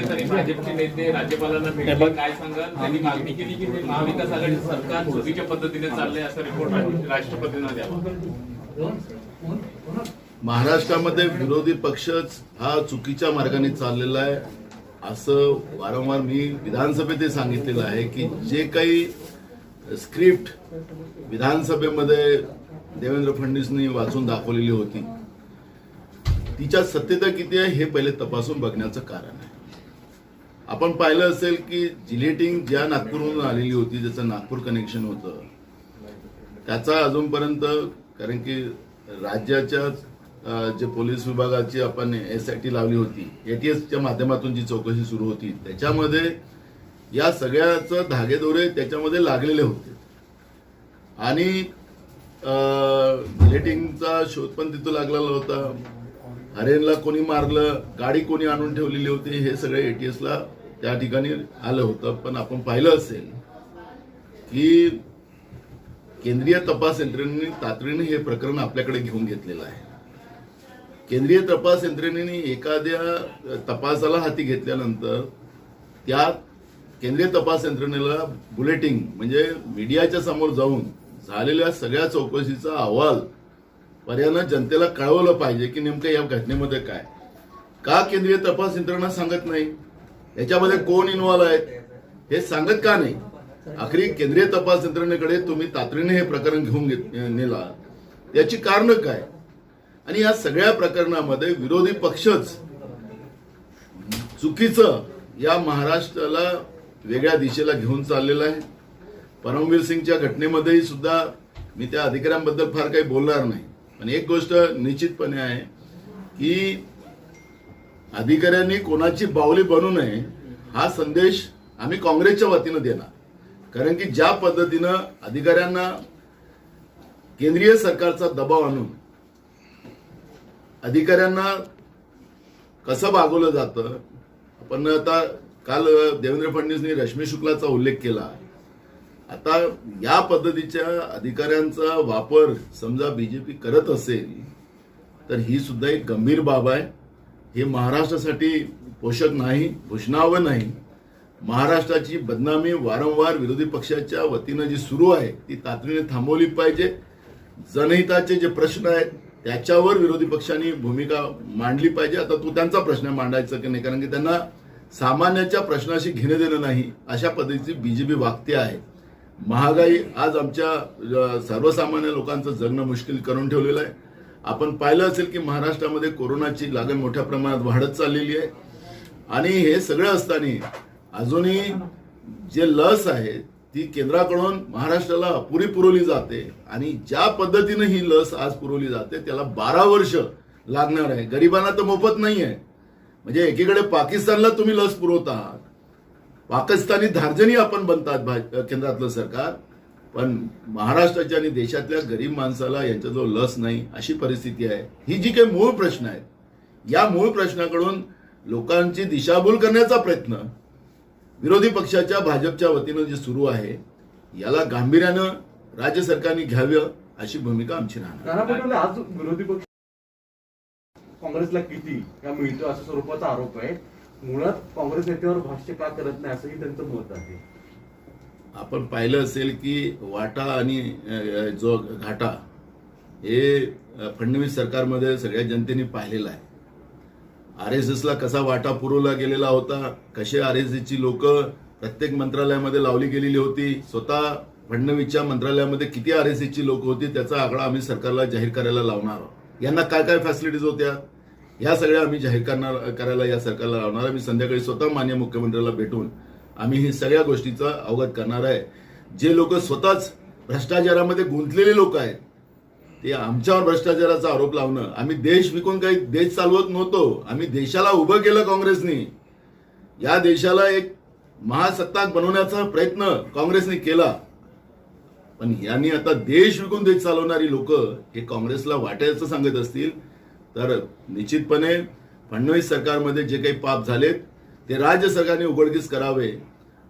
भाजपचे नेते राज्यपालांना भेटले, काय सांगाल? त्यांनी मागणी केली की महाविकास आघाडी सरकार चुकीच्या पद्धतीने चाललंय असा रिपोर्ट राष्ट्रपतींना द्यावा. महाराष्ट्रामध्ये विरोधी पक्षच हा चुकीच्या मार्गाने चाललेला आहे असं वारंवार मी विधानसभेतही सांगितलेलं आहे की जे काही स्क्रिप्ट विधानसभेमध्ये देवेंद्र फडणवीसांनी वाचून दाखवलेली होती तिच्या सत्यता किती आहे हे पहिले तपासून बघण्याचं कारण आहे. आपण पाहिलं असेल की जिलेटिंग ज्या नागपूरहून आलेली होती ज्याचं नागपूर कनेक्शन होतं त्याचा अजूनपर्यंत कारण की राज्याच्या जे पोलीस विभागाची आपण SIT लावली होती ATSच्या माध्यमातून जी चौकशी सुरू होती त्याच्यामध्ये या सगळ्याचं धागेदोरे त्याच्यामध्ये लागलेले होते आणि जिलेटिंगचा शोध पण तिथं लागलेला होता. हरेनला कोणी मारलं, गाडी कोणी आणून ठेवलेली होती हे सगळे ATSला त्या ठिकाणी आलं होतं. पण आपण पाहिलं असेल की केंद्रीय तपास यंत्रणेने तातडीने हे प्रकरण आपल्याकडे घेऊन घेतलेलं आहे. केंद्रीय तपास यंत्रणेने एखाद्या तपासाला हाती घेतल्यानंतर त्या केंद्रीय तपास यंत्रणेला बुलेटिंग म्हणजे मीडियाच्या समोर जाऊन झालेल्या सगळ्या चौकशीचा अहवाल पर्यायानं जनतेला कळवलं पाहिजे की नेमकं या घटनेमध्ये काय का केंद्रीय तपास यंत्रणा सांगत नाही, याच्यामध्ये कोण इन्व्हॉल्व आहेत हे सांगत का नाही. आखरी केंद्रीय तपास यंत्रणेकडे तुम्ही तातडीने हे प्रकरण घेऊन नेला याची कारणं काय. आणि या सगळ्या प्रकरणामध्ये विरोधी पक्षच चुकीचं या महाराष्ट्राला वेगळ्या दिशेला घेऊन चाललेला आहे. परमवीर सिंगच्या घटनेमध्येही सुद्धा मी त्या अधिकाऱ्यांबद्दल फार काही बोलणार नाही पण एक गोष्ट निश्चितपणे आहे की अधिकाऱ्यांनी कोणाची बावली बनू नये हा संदेश आम्ही काँग्रेसच्या वतीनं देणार. कारण की ज्या पद्धतीनं अधिकाऱ्यांना केंद्रीय सरकारचा दबाव आणून अधिकाऱ्यांना कसं वागवलं जातं. आपण आता काल देवेंद्र फडणवीसांनी रश्मी शुक्लाचा उल्लेख केला. आता या पद्धतीच्या अधिकाऱ्यांचा वापर समजा बीजेपी करत असेल तर ही सुद्धा एक गंभीर बाब आहे. हे महाराष्ट्रासाठी पोषक नाही, भूषणावं नाही. महाराष्ट्राची बदनामी वारंवार विरोधी पक्षाच्या वतीनं जी सुरू आहे ती तातडीने थांबवली पाहिजे. जनहिताचे जे प्रश्न आहेत त्याच्यावर विरोधी पक्षांनी भूमिका मांडली पाहिजे. आता तो त्यांचा प्रश्न मांडायचा की नाही कारण की त्यांना सामान्याच्या प्रश्नाशी घेणं देणं नाही अशा पद्धतीची बीजेपी वागते आहे. महागाई आज आमच्या सर्वसामान्य लोकांचं जगणं मुश्किल करून ठेवलेलं आहे. आपण पाहिलं असेल की महाराष्ट्रामध्ये कोरोनाची लागण मोठ्या प्रमाणात वाढत चाललेली आहे आणि हे सगळं असताना अजूनही जे लस आहे ती केंद्राकडून महाराष्ट्राला अपुरी पुरवली जाते आणि ज्या पद्धतीनं ही लस आज पुरवली जाते त्याला 12 वर्ष लागणार आहे. गरिबांना तर मोफत नाही आहे. म्हणजे एकीकडे पाकिस्तानला तुम्ही लस पुरवत आहात, पाकिस्तानी धार्जनी आपण बनतात केंद्रातलं सरकार, पण महाराष्ट्राच्या आणि देशातल्या गरीब माणसाला यांच्याजवळ लस नाही अशी परिस्थिती आहे. ही जी काही मूळ प्रश्न आहेत या मूळ प्रश्नाकडून लोकांची दिशाभूल करण्याचा प्रयत्न विरोधी पक्षाच्या भाजपच्या वतीनं जे सुरू आहे याला गांभीर्यानं राज्य सरकारने घ्यावं अशी भूमिका आमची राहणार. आज विरोधी पक्ष काँग्रेसला किती या मिळतो अशा स्वरूपाचा आरोप आहे. मुळात काँग्रेस नेत्यावर भाष्य का करत नाही असंही त्यांचं मत आहे. आपण पाहिलं असेल की वाटा आणि जो घाटा हे फडणवीस सरकारमध्ये सगळ्या जनतेने पाहिलेला आहे. RSSला कसा वाटा पुरवला गेलेला होता, कसे RSSची लोक प्रत्येक मंत्रालयामध्ये लावली गेलेली होती. स्वतः फडणवीसच्या मंत्रालयामध्ये किती RSSची लोक होती त्याचा आकडा आम्ही सरकारला जाहीर करायला लावणार आहोत. यांना काय काय फॅसिलिटीज होत्या या सगळ्या आम्ही जाहीर करायला या सरकारला लावणार. आम्ही संध्याकाळी स्वतः माननीय मुख्यमंत्र्याला भेटून आम्ही ही सगळ्या गोष्टीचा अवगत करणार आहे. जे लोक स्वतःच भ्रष्टाचारामध्ये गुंतलेले लोक आहेत ते आमच्यावर भ्रष्टाचाराचा आरोप लावणं. आम्ही देश विकून काही देश चालवत नव्हतो. आम्ही देशाला उभं केलं काँग्रेसने. या देशाला एक महासत्ताक बनवण्याचा प्रयत्न काँग्रेसने केला. पण यांनी आता देश विकून देश चालवणारी लोक हे काँग्रेसला वाटायचं सांगत असतील तर निश्चितपणे फडणवीस सरकारमध्ये जे काही पाप झालेत ते राज्य सरकारने उघडकीस करावे.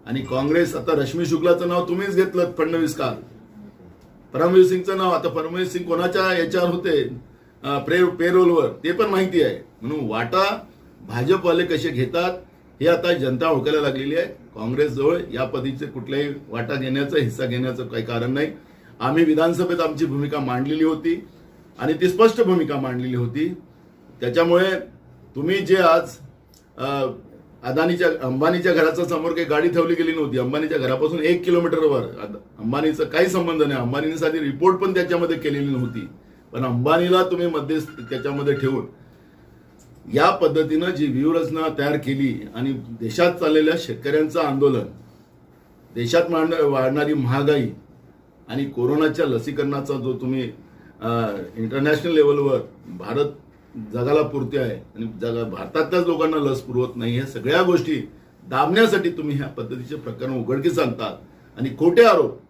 आणि काँग्रेस आता रश्मी शुक्लाचं नाव तुम्हीच घेतलं फडणवीस काल, परमवीर सिंगचं नाव. आता परमवीर सिंग कोणाच्या याच्यावर होते पेरोलवर ते पण माहिती आहे. म्हणून वाटा भाजपवाले कसे घेतात हे आता जनता ओळखायला लागलेली आहे. काँग्रेसजवळ या पदीचे कुठल्याही वाटा घेण्याचं, हिस्सा घेण्याचं काही कारण नाही. आम्ही विधानसभेत आमची भूमिका मांडलेली होती आणि ती स्पष्ट भूमिका मांडलेली होती. त्याच्यामुळे तुम्ही जे आज अंबानीच्या घराच्या समोर काही गाडी ठेवली गेली नव्हती. अंबानीच्या घरापासून 1 किलोमीटरवर अंबानीचा काही संबंध नाही. अंबानीने साधी रिपोर्ट पण त्याच्यामध्ये केलेली नव्हती. पण अंबानीला तुम्ही मध्यस्थी त्याच्यामध्ये ठेवून या पद्धतीनं जी व्यूहरचना तयार केली आणि देशात चाललेल्या शेतकऱ्यांचं आंदोलन, देशात वाढणारी महागाई आणि कोरोनाच्या लसीकरणाचा जो तुम्ही इंटरनॅशनल लेवलवर भारत जगाला पुरते आहे आणि भारतातल्याच लोकांना लस पुरवत नाही, ह्या सगळ्या गोष्टी दाबण्यासाठी तुम्ही ह्या पद्धतीचे प्रकरण उघडकीस आणतात आणि खोटे आरोप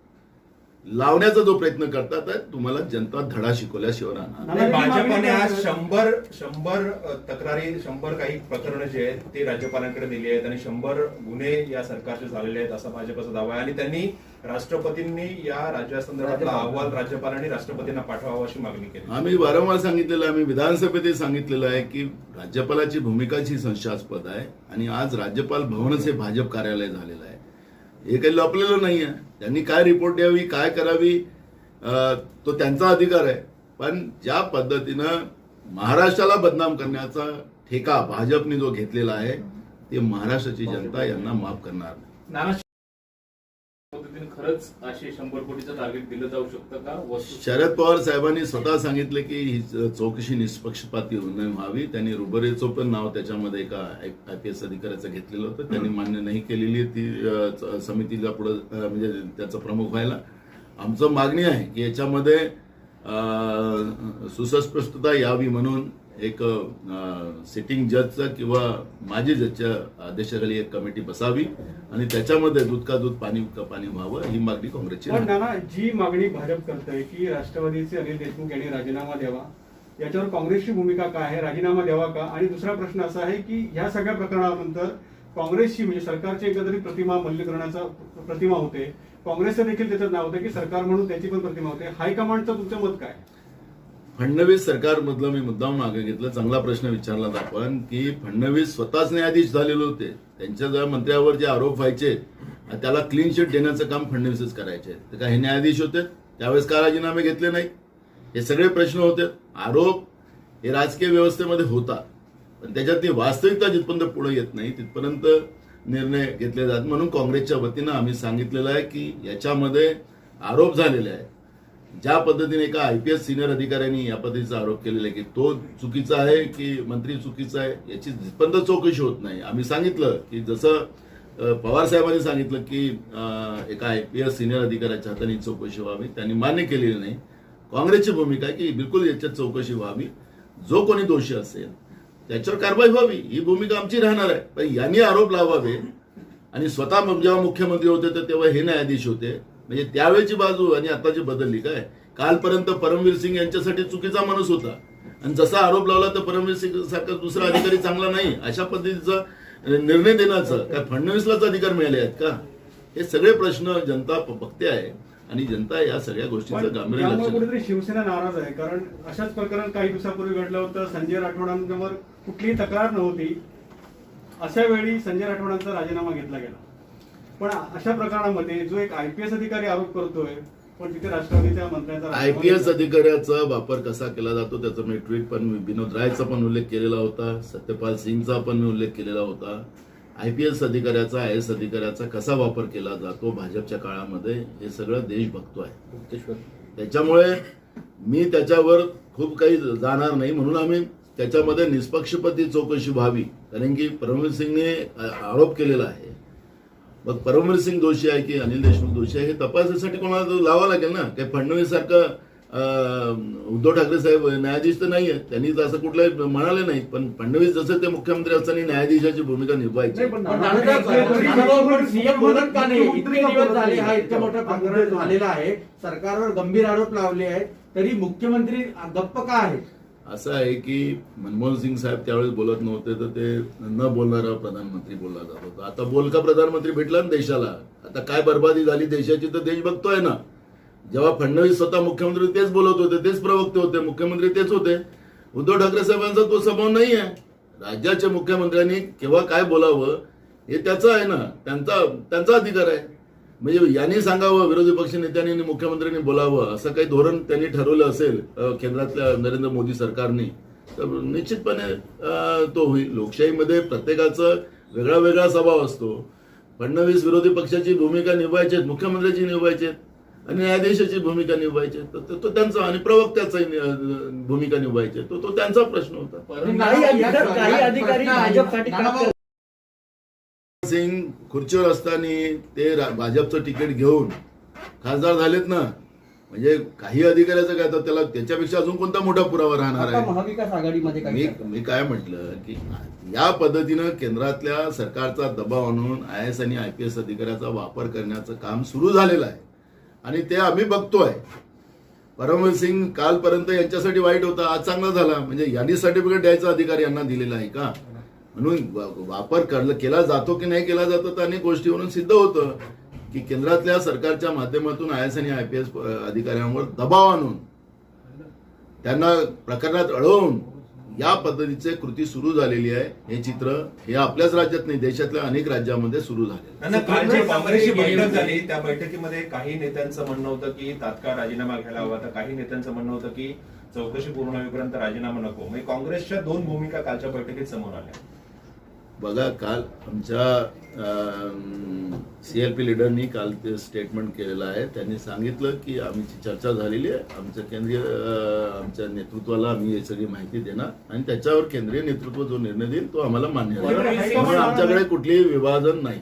लावण्याचा जो प्रयत्न करतात आहे, तुम्हाला जनता धडा शिकवल्याशिवाय राहणार नाही. भाजपने आज 100 तक्रारी, 100 काही प्रकरणं जे आहेत ते राज्यपालांकडे दिली आहेत आणि 100 गुन्हे या सरकारचे झालेले आहेत असा भाजपचा दावा आहे आणि त्यांनी राष्ट्रपतींनी या राज्यासंदर्भातला अहवाल राज्यपालांनी राष्ट्रपतींना पाठवावा अशी मागणी केली. आम्ही वारंवार सांगितलेलं आहे, आम्ही विधानसभेतही सांगितलेलं आहे की राज्यपालाची भूमिकाच ही संशयास्पद आहे आणि आज राज्यपाल भवनच हे भाजप कार्यालय झालेलं आहे. हे काही लपलेलं नाही आहे. त्यांनी काय रिपोर्ट द्यावी, काय करावी, तो त्यांचा अधिकार आहे. पण ज्या पद्धतीनं महाराष्ट्राला बदनाम करण्याचा ठेका भाजपने जो घेतलेला आहे ते महाराष्ट्राची जनता यांना माफ करणार नाही. नाना पद्धतीने खरंच असे 100 कोटीचं टार्गेट दिलं जाऊ शकतं का? शरद पवार साहेबांनी स्वतः सांगितले की ही चौकशी निष्पक्षपाती व्हावी. त्यांनी रुबरेचं पण नाव त्याच्यामध्ये एका IPS अधिकाऱ्याचं घेतलेलं होतं. त्यांनी मान्य नाही केलेली ती समितीला पुढे म्हणजे त्याचा प्रमुख व्हायला. आमचं मागणी आहे की याच्यामध्ये सुस्पष्टता यावी म्हणून एक सिटिंग जजचा किंवा माजी जजच्या आदेशाखाली एक कमिटी बसावी आणि त्याच्यामध्ये दूध का दूध पाणी का पाणी व्हावं ही मागणी काँग्रेसची पण नाना, जी मागणी भाजप करतंय की राष्ट्रवादीचे अनिल देशमुख यांनी राजीनामा द्यावा, याच्यावर काँग्रेसची भूमिका काय आहे? राजीनामा द्यावा का? आणि दुसरा प्रश्न असा आहे की ह्या सगळ्या प्रकरणानंतर काँग्रेसची म्हणजे सरकारची एकंदरीत प्रतिमा मलिनीकरणाचा प्रतिमा होते. काँग्रेसचं देखील त्याचं नाव होतं की सरकार म्हणून त्याची पण प्रतिमा होते. हायकमांडचं तुमचं मत काय? फडणवीस सरकारमधलं मी मुद्दाम मागे घेतलं. चांगला प्रश्न विचारला आपण की फडणवीस स्वतःच न्यायाधीश झालेले होते. त्यांच्या ज्या मंत्र्यावर जे आरोप व्हायचे त्याला क्लीन चिट देण्याचं काम फडणवीसच करायचे. तर काय हे न्यायाधीश होते? त्यावेळेस का राजीनामे घेतले नाही? हे सगळे प्रश्न होते. आरोप हे राजकीय व्यवस्थेमध्ये होतात पण त्याच्यातली वास्तविकता जिथपर्यंत पुढे येत नाही तिथपर्यंत निर्णय घेतले जातात. म्हणून काँग्रेसच्या वतीनं आम्ही सांगितलेलं आहे की याच्यामध्ये आरोप झालेले आहेत. ज्या पद्धतीने एका IPS सिनियर अधिकाऱ्यांनी या पद्धतीचा आरोप केलेला आहे की तो चुकीचा आहे की मंत्री चुकीचा आहे याची जिथपर्यंत चौकशी होत नाही. आम्ही सांगितलं की जसं पवार साहेबांनी सांगितलं की एका IPS सिनियर अधिकाऱ्याच्या हाताने चौकशी व्हावी, त्यांनी मान्य केलेली नाही. काँग्रेसची भूमिका आहे की बिलकुल याच्यात चौकशी व्हावी. जो कोणी दोषी असेल त्याच्यावर कारवाई व्हावी ही भूमिका आमची राहणार आहे. पण यांनी आरोप लावावे आणि स्वतः जेव्हा मुख्यमंत्री होते तर तेव्हा हे न्यायाधीश होते म्हणजे त्यावेळेची बाजू आणि आताची बदलली काय? कालपर्यंत परमवीर सिंग यांच्यासाठी चुकीचा माणूस होता आणि जसा आरोप लावला तर परमवीर सिंग सारखा दुसरा अधिकारी चांगला नाही अशा पद्धतीचा निर्णय देण्याचं काय फडणवीसलाच अधिकार मिळाले आहेत का? हे सगळे प्रश्न जनता बघते आहे आणि जनता या सगळ्या गोष्टीचं गांभीर्य लक्ष कुठेतरी शिवसेना नाराज आहे. कारण अशाच प्रकरण काही दिवसापूर्वी घडलं होतं. संजय राठोडांवर कुठलीही तक्रार नव्हती. अशा वेळी संजय राठोडांचा राजीनामा घेतला गेला. पण अशा प्रकरणामध्ये जो एक IPS अधिकारी आरोप करतोय पण तिथे राष्ट्रवादीच्या मंत्र्यांचा IPS अधिकाऱ्याचा वापर कसा केला जातो त्याचा मी ट्विट पण विनोद रायचा पण उल्लेख केलेला होता. सत्यपाल सिंगचा पण मी उल्लेख केलेला होता. IPS अधिकाऱ्याचा IAS अधिकाऱ्याचा कसा वापर केला जातो भाजपच्या काळामध्ये हे सगळं देश बघतोय. त्याच्यामुळे मी त्याच्यावर खूप काही जाणार नाही. म्हणून आम्ही त्याच्यामध्ये निष्पक्षपाती चौकशी व्हावी. कारण की परमवीर सिंगने आरोप केलेला आहे. मग परमवीर सिंग दोषी आहे की अनिल देशमुख दोषी आहे हे तपासण्यासाठी कोणाला लावावं लागेल ना. काही फडणवीस सारखं उद्धव ठाकरे साहेब न्यायाधीश तर नाहीये, त्यांनी असं कुठलं म्हणाले नाही. पण फडणवीस जसं ते मुख्यमंत्री असताना न्यायाधीशाची भूमिका निभवायची. सीएम बोलत का नाही? इतके दिवस झाले हा इतका मोठा प्रकरण झालेला आहे, सरकारवर गंभीर आरोप लावले आहेत, तरी मुख्यमंत्री गप्प का आहेत? असं आहे की मनमोहन सिंग साहेब त्यावेळेस बोलत नव्हते तर ते न बोलणारा प्रधानमंत्री बोलला जात होता. आता बोलका प्रधानमंत्री भेटला ना देशाला. आता काय बर्बादी झाली देशाची तर देश बघतोय ना. जेव्हा फडणवीस स्वतः मुख्यमंत्री तेच बोलत होते, तेच प्रवक्ते होते, मुख्यमंत्री तेच होते. उद्धव ठाकरे साहेबांचा तो स्वभाव नाही आहे. राज्याच्या मुख्यमंत्र्यांनी केव्हा काय बोलावं हे त्याचं आहे ना, त्यांचा अधिकार आहे. म्हणजे यांनी सांगावं, विरोधी पक्ष नेत्यांनी आणि मुख्यमंत्र्यांनी बोलावं, असं काही धोरण त्यांनी ठरवलं असेल केंद्रातल्या नरेंद्र मोदी सरकारने, तर निश्चितपणे तो होईल. लोकशाहीमध्ये प्रत्येकाचं वेगळा वेगळा स्वभाव असतो. फडणवीस विरोधी पक्षाची भूमिका निभावायची, मुख्यमंत्र्याची निभावायची आणि न्यायाधीशाची भूमिका निभावायची, तर तो त्यांचा आणि प्रवक्त्याचाही भूमिका निभावायची, तो त्यांचा प्रश्न होता. काही अधिकारी भाजपसाठी काम करतात. सिंग खुर्चीवर असताना ते भाजपचं तिकीट घेऊन खासदार झालेत ना, म्हणजे काही अधिकाऱ्याचं काय, तर त्याला त्याच्यापेक्षा अजून कोणता मोठा पुरावा राहणार आता आहे. महाविकास आघाडीमध्ये काही मी काय म्हटलं की या पद्धतीनं केंद्रातल्या सरकारचा दबाव आणून IAS आणि IPS अधिकाऱ्याचा वापर करण्याचं काम सुरू झालेलं आहे आणि ते आम्ही बघतोय. परमवीर सिंग कालपर्यंत यांच्यासाठी वाईट होता, आज चांगला झाला. म्हणजे यांनी सर्टिफिकेट द्यायचा अधिकार यांना दिलेला आहे का? म्हणून वापर केला जातो की नाही केला जातो, तर अनेक गोष्टीवरून सिद्ध होतं की केंद्रातल्या सरकारच्या माध्यमातून IAS आणि IPS अधिकाऱ्यांवर दबाव आणून त्यांना प्रकरणात अडवून या पद्धतीचे कृती सुरू झालेली आहे. हे चित्र हे आपल्याच राज्यात नाही, देशातल्या अनेक राज्यामध्ये सुरू झाले. काल जी काँग्रेसची बैठक झाली त्या बैठकीमध्ये काही नेत्यांचं म्हणणं होतं की तात्काळ राजीनामा घ्यायला हवा, तर काही नेत्यांचं म्हणणं होतं की चौकशी पूर्ण होईपर्यंत राजीनामा नको. म्हणजे काँग्रेसच्या दोन भूमिका कालच्या बैठकीत समोर आल्या. बघा, काल आमच्या CLP लिडरनी काल ते स्टेटमेंट केलेलं आहे. त्यांनी सांगितलं की आमची चर्चा झालेली आहे, आमच्या नेतृत्वाला आम्ही ही सगळी माहिती देणार आणि त्याच्यावर केंद्रीय नेतृत्व जो निर्णय देईल तो आम्हाला मान्य आहे. त्यामुळे आमच्याकडे कुठलीही विभाजन नाही.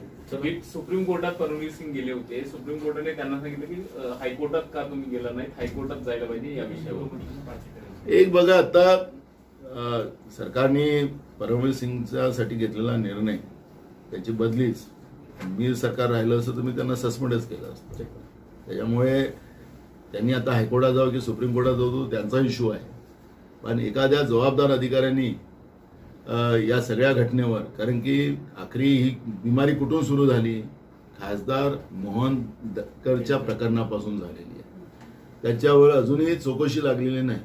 सुप्रीम कोर्टात परमवीर सिंग गेले होते. सुप्रीम कोर्टाने त्यांना सांगितलं की हायकोर्टात का तुम्ही गेला नाही, हायकोर्टात जायला पाहिजे या विषयावर. एक बघा, आता सरकारने परमवीर सिंगसाठी घेतलेला निर्णय, त्याची बदलीच मी सरकार राहिलं असतं तर मी त्यांना सस्पेंडच केलं असतं. त्याच्यामुळे त्यांनी आता हायकोर्टात जावं की सुप्रीम कोर्टात जावं तो त्यांचा इश्यू आहे. पण एखाद्या जबाबदार अधिकाऱ्यांनी या सगळ्या घटनेवर, कारण की आखरी ही बिमारी कुठून सुरू झाली, खासदार मोहन दक्करच्या प्रकरणापासून झालेली आहे. त्याच्यावर अजूनही चौकशी लागलेली नाही.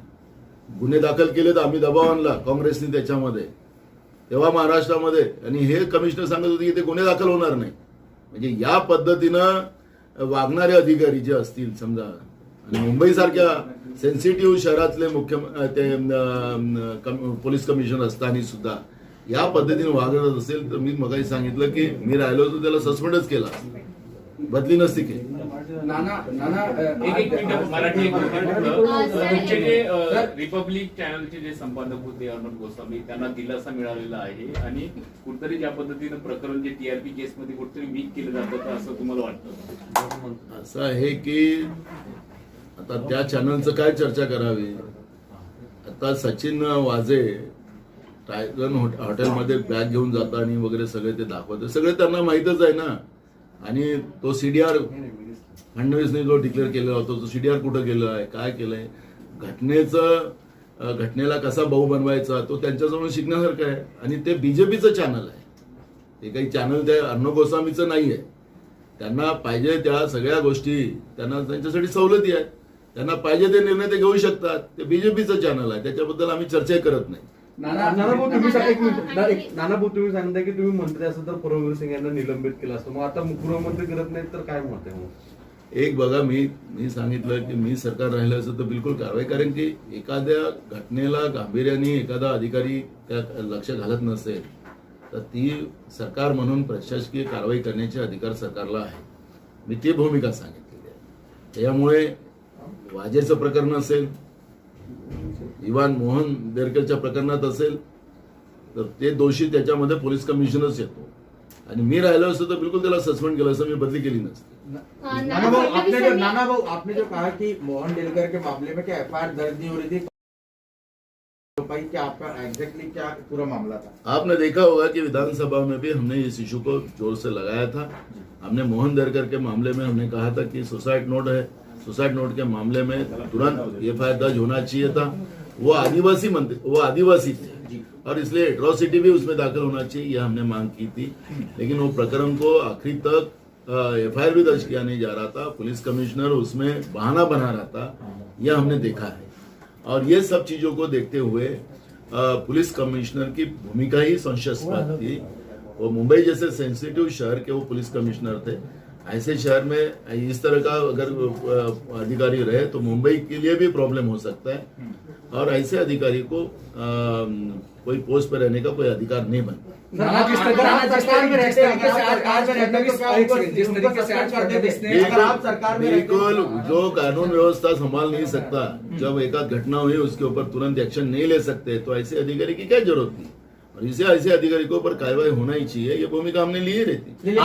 गुन्हे दाखल केलेत, आम्ही दबाव आणला काँग्रेसने त्याच्यामध्ये तेव्हा महाराष्ट्रामध्ये, आणि हे कमिशनर सांगत होते की ते गुन्हे दाखल होणार नाही. म्हणजे या पद्धतीनं वागणारे अधिकारी जे असतील समजा, आणि मुंबईसारख्या सेन्सिटिव्ह शहरातले पोलीस कमिशनर असताना सुद्धा या पद्धतीने वागत असेल तर मी मगाशी सांगितलं की मी राहिलो होतो त्याला सस्पेंडच केला, बदली नसती केली. एक मिनिट मराठी एक तुमचे जे रिपब्लिक चॅनलचे जे संपादक होते अर्णब गोस्वामी, त्यांना दिलासा मिळालेला आहे आणि कुठतरी ज्या पद्धतीनं प्रकरण जे TRP केसमध्ये कुठतरी वीक केलं जातं असं तुम्हाला वाटतं? असं आहे की आता त्या चॅनलचं काय चर्चा करावी. आता सचिन वाझे टायगन हॉटेलमध्ये बॅग घेऊन जाताना वगैरे सगळे ते दाखवते, सगळे त्यांना माहीतच आहे ना. आणि तो CDR फडणवीसने जो डिक्लेअर केलेला होता तो CDR कुठं गेला आहे, काय केलंय, घटनेला कसा भाऊ बनवायचा तो त्यांच्याजवळ शिकण्यासारखं आहे. आणि ते BJPचं चॅनल आहे, ते काही चॅनल त्या अर्णब गोस्वामीचं नाही आहे. त्यांना पाहिजे त्या सगळ्या गोष्टी, त्यांना त्यांच्यासाठी सवलती आहेत, त्यांना पाहिजे ते निर्णय ते घेऊ शकतात. ते BJPचं चॅनल आहे, त्याच्याबद्दल आम्ही चर्चा करत नाही. नानाभाऊ तुम्ही सांगताय की तुम्ही मंत्री असाल तर परमवीर सिंग यांना निलंबित केलं असतं, मग आता गृहमंत्री करत नाहीत तर काय मत आहे? एक बघा, मी सांगितलं की मी सरकार राहिलं असं तर बिलकुल कारवाई, कारण की एखाद्या घटनेला गांभीर्याने एखादा अधिकारी त्यात लक्ष घालत नसेल तर ती सरकार म्हणून प्रशासकीय कारवाई करण्याचे अधिकार सरकारला आहे. मी ती भूमिका सांगितलेली आहे. त्यामुळे वाजेचं प्रकरण असेल, इव्हान मोहन देरकरच्या प्रकरणात असेल तर ते दोषी त्याच्यामध्ये पोलीस कमिशनरच येतो. आणि मी राहिलो असतो तर बिलकुल त्याला सस्पेंड केलं असं, मी बदली केली नसती. नाना भाऊ आपने जो कहा कि मोहन डेलकर के मामले में क्या FIR दर्ज नहीं हो रही थी, क्या आपका एग्जैक्टली क्या पूरा मामला था? आपने देखा होगा कि विधानसभा में भी हमने इस इशू को जोर से लगाया था. हमने मोहन देरकर के मामले में हमने कहा था कि सुसाइड नोट है, सुसाइड नोट के मामले में तुरंत FIR दर्ज होना चाहिए था. वो आदिवासी थे और इसलिए एट्रोसिटी भी उसमें दाखिल होना चाहिए, यह हमने मांग की थी. लेकिन वो प्रकरण को आखिरी तक FIR भी दर्ज किया नहीं जा रहा था. पुलिस कमिश्नर उसमें बहाना बना रहा था, यह हमने देखा है. और ये सब चीजों को देखते हुए पुलिस कमिश्नर की भूमिका ही संशयास्पद थी. वो मुंबई जैसे सेंसिटिव शहर के वो पुलिस कमिश्नर थे। ऐसे शहर में इस तरह का अगर अधिकारी रहे तो मुंबई के लिए भी प्रॉब्लम हो सकता है, और ऐसे अधिकारी को कोई पोस्ट पर रहने का कोई अधिकार नहीं बनता। जिस तरीके से अगर आप सरकार में बिल्कुल, जो कानून व्यवस्था संभाल नहीं सकता, जब एक आध घटना हुई उसके ऊपर तुरंत एक्शन नहीं ले सकते, तो ऐसे अधिकारी की क्या जरूरत थी? और इसे ऐसे अधिकारी के ऊपर कार्रवाई होना ही चाहिए, ये भूमिका हमने ली रहती।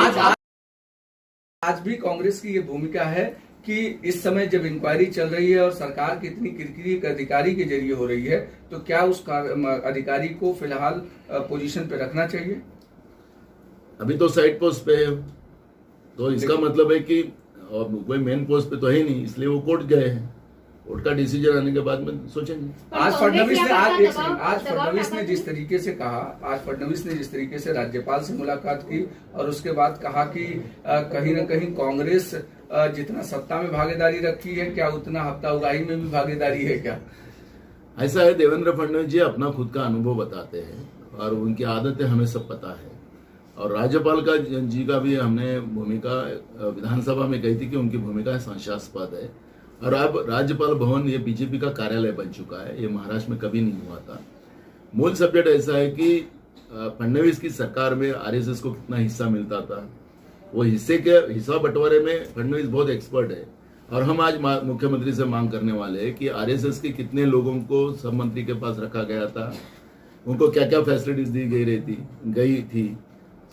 आज भी कांग्रेस की ये भूमिका है कि इस समय जब इंक्वायरी चल रही है और सरकार की इतनी किरकिरी एक अधिकारी के जरिए हो रही है, तो क्या उस अधिकारी को फिलहाल पोजीशन पे रखना चाहिए? अभी तो साइड पोस्ट पे है, तो इसका मतलब है कि कोई मेन पोस्ट पे तो है नहीं, इसलिए वो कोर्ट गए हैं। कोर्ट का डिसीजन आने के बाद में सोचेंगे। आज फडणवीस ने जिस तरीके से कहा, आज फडणवीस ने जिस तरीके से राज्यपाल से मुलाकात की और उसके बाद कहा कि कहीं न कहीं कांग्रेस जितना सत्ता में भागीदारी रखी है, क्या उतना हफ्ता उगाही में भी भागीदारी है क्या? ऐसा है, देवेंद्र फडणवीस जी अपना खुद का अनुभव बताते हैं और उनकी आदतें हमें सब पता है। और राज्यपाल का जी का भी हमने भूमिका विधानसभा में कही थी कि उनकी भूमिका संशयास्पद है। और अब राज्यपाल भवन ये बीजेपी का कार्यालय बन चुका है, ये महाराष्ट्र में कभी नहीं हुआ था। मूल सब्जेक्ट ऐसा है कि फडणवीस की सरकार में आरएसएस को कितना हिस्सा मिलता था, वो हिस्सा बंटवारे में फडणवीस बहुत एक्सपर्ट है। और हम आज मुख्यमंत्री से मांग करने वाले हैं कि आरएसएस के कितने लोगों को सब मंत्री के पास रखा गया था, उनको क्या क्या फैसिलिटीज दी गई थी,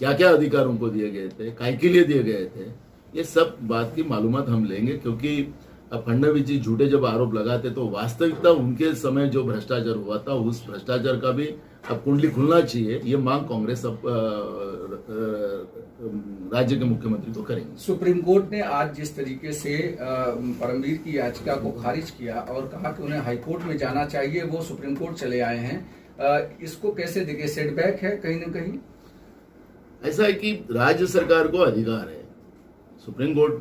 क्या क्या अधिकार उनको दिए गए थे, काय के लिए दिए गए थे, ये सब बात की मालूमात हम लेंगे। क्योंकि अब फडणवीस जी झूठे जब आरोप लगाते तो वास्तविकता उनके समय जो भ्रष्टाचार हुआ था उस भ्रष्टाचार का भी अब कुंडली खुलना चाहिए, ये मांग कांग्रेस अब राज्य के मुख्यमंत्री को करेंगे। सुप्रीम कोर्ट ने आज जिस तरीके से परमवीर की याचिका को खारिज किया और कहा कि उन्हें हाईकोर्ट में जाना चाहिए, वो सुप्रीम कोर्ट चले आए हैं, इसको कैसे देखें? सेटबैक है कहीं न कहीं? ऐसा है कि राज्य सरकार को अधिकार है, सुप्रीम कोर्ट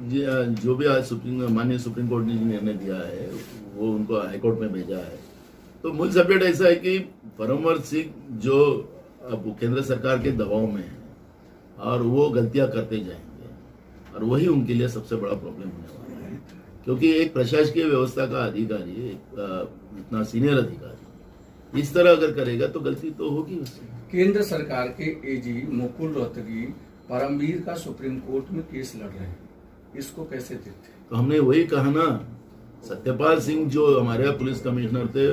जो भी आज माननीय सुप्रीम कोर्ट ने निर्णय दिया है वो उनको हाईकोर्ट में भेजा है। तो मूल सब्जेक्ट ऐसा है कि परमवीर सिंह जो अब केंद्र सरकार के दबाव में है और वो गलतियां करते जाएंगे, और वही उनके लिए सबसे बड़ा प्रॉब्लम होने वाला है। क्योंकि एक प्रशासकीय व्यवस्था का अधिकारी, इतना सीनियर अधिकारी इस तरह अगर करेगा तो गलती तो होगी उससे। केंद्र सरकार के एजी मुकुल रोहतगी परमवीर का सुप्रीम कोर्ट में केस लड़ रहे हैं, इसको कैसे देखते हैं? तो हमने वही कहा ना, सत्यपाल सिंह जो हमारे यहाँ पुलिस कमिश्नर थे,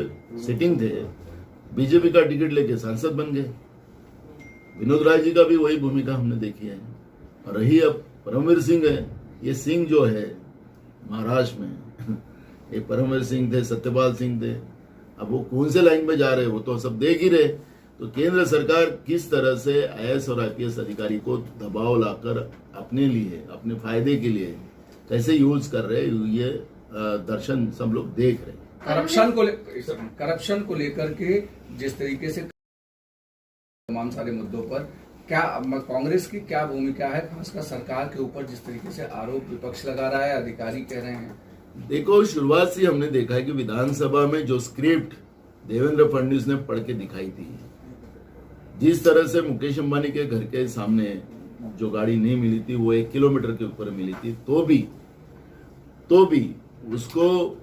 सिटिंग थे, बीजेपी का टिकट लेके सांसद बन गए। विनोद राय जी का भी वही भूमिका हमने देखी है। और रही अब परमवीर सिंह है, ये सिंह जो है महाराष्ट्र में ये परमवीर सिंह थे, सत्यपाल सिंह थे, अब वो कौन से लाइन में जा रहे वो तो सब देख ही रहे। तो केंद्र सरकार किस तरह से आईएएस और आईपीएस अधिकारी को दबाव लाकर अपने लिए, अपने फायदे के लिए कैसे यूज कर रहे, ये दर्शन सब लोग देख रहे हैं। करप्शन को लेकर के जिस तरीके से तमाम सारे मुद्दों पर क्या कांग्रेस की क्या भूमिका है, खासकर सरकार के ऊपर जिस तरीके से आरोप विपक्ष लगा रहा है, अधिकारी कह रहे हैं? देखो, शुरुआत से हमने देखा है कि विधानसभा में जो स्क्रिप्ट देवेंद्र फडणवीस ने पढ़ के दिखाई थी, जिस तरह से मुकेश अंबानी के घर के सामने जो गाड़ी नहीं मिली थी वो 1 किलोमीटर के ऊपर मिली थी, तो भी उसको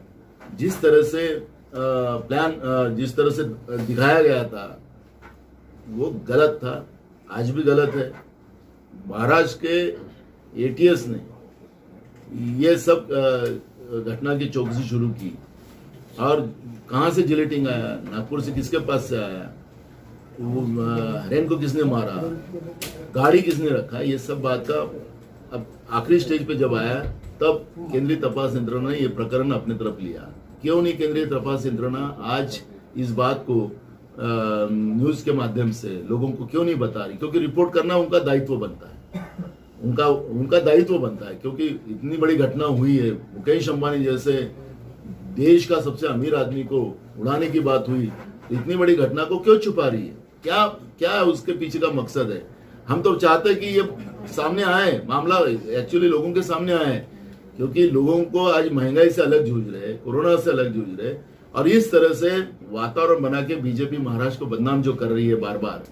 जिस तरह से जिस तरह से दिखाया गया था वो गलत था, आज भी गलत है। महाराष्ट्र के एटीएस ने ये सब घटना की चौकसी शुरू की, और कहां से जिलेटिंग आया, नागपुर से किसके पास से आया, वो हरेन को किसने मारा, गाड़ी किसने रखा, ये सब बात का अब आखिरी स्टेज पे जब आया तब केंद्रीय तपास यंत्रणा ने ये प्रकरण अपने तरफ लिया। क्यों नहीं केंद्रीय तपास यंत्रणा आज इस बात को न्यूज के माध्यम से लोगों को क्यों नहीं बता रही? क्योंकि रिपोर्ट करना उनका दायित्व बनता है, उनका दायित्व बनता है। क्योंकि इतनी बड़ी घटना हुई है, मुकेश अंबानी जैसे देश का सबसे अमीर आदमी को उड़ाने की बात हुई, इतनी बड़ी घटना को क्यों छुपा रही है? क्या उसके पीछे का मकसद है? हम तो चाहते हैं कि ये सामने आए, मामला एक्चुअली लोगों के सामने आए, क्योंकि लोगों को आज महंगाई से अलग जूझ रहे, कोरोना से अलग जूझ रहे, और इस तरह से वातावरण बना के बीजेपी महाराष्ट्र को बदनाम जो कर रही है बार बार,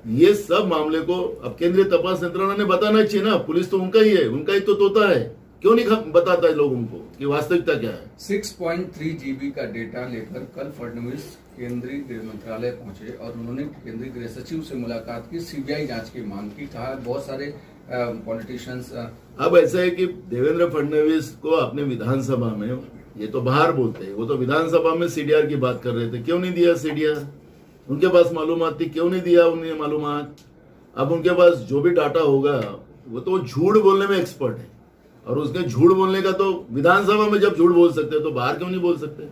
ये सब मामले को अब केंद्रीय तपास यंत्रणा ने बताना चाहिए ना, पुलिस तो उनका ही है, उनका ही तो तोता है, क्यों नहीं बताता है लोगों को कि वास्तविकता क्या है। 6.3 GB का डेटा लेकर कल फडणवीस केंद्रीय गृह मंत्रालय पहुंचे और उन्होंने केंद्रीय गृह सचिव से मुलाकात की, सीबीआई जांच की मांग की। कहा बहुत सारे पॉलिटिशियंस अब ऐसा है कि देवेंद्र फडणवीस को अपने विधानसभा में, ये तो बाहर बोलते हैं, वो तो विधानसभा में सीडीआर की बात कर रहे थे, क्यों नहीं दिया सीडीआर? उनके पास मालूमात थी, क्यों नहीं दिया उन्हें मालूमात? अब उनके पास जो भी डाटा होगा वो तो झूठ बोलने में एक्सपर्ट है, और उसके झूठ बोलने का तो विधानसभा में जब झूठ बोल सकते हैं तो बाहर क्यों नहीं बोल सकते?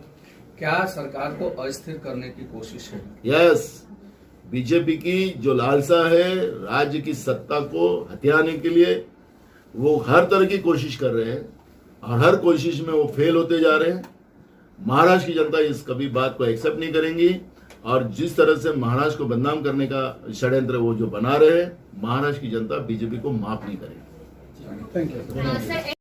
क्या सरकार को अस्थिर करने की कोशिश है? यस, बीजेपी की जो लालसा है राज्य की सत्ता को हथियाने के लिए, वो हर तरह की कोशिश कर रहे हैं और हर कोशिश में वो फेल होते जा रहे हैं। महाराष्ट्र की जनता इस कभी बात को एक्सेप्ट नहीं करेंगी, और जिस तरह से महाराष्ट्र को बदनाम करने का षड्यंत्र वो जो बना रहे हैं, महाराष्ट्र की जनता बीजेपी को माफ नहीं करेगी। Thank you. सर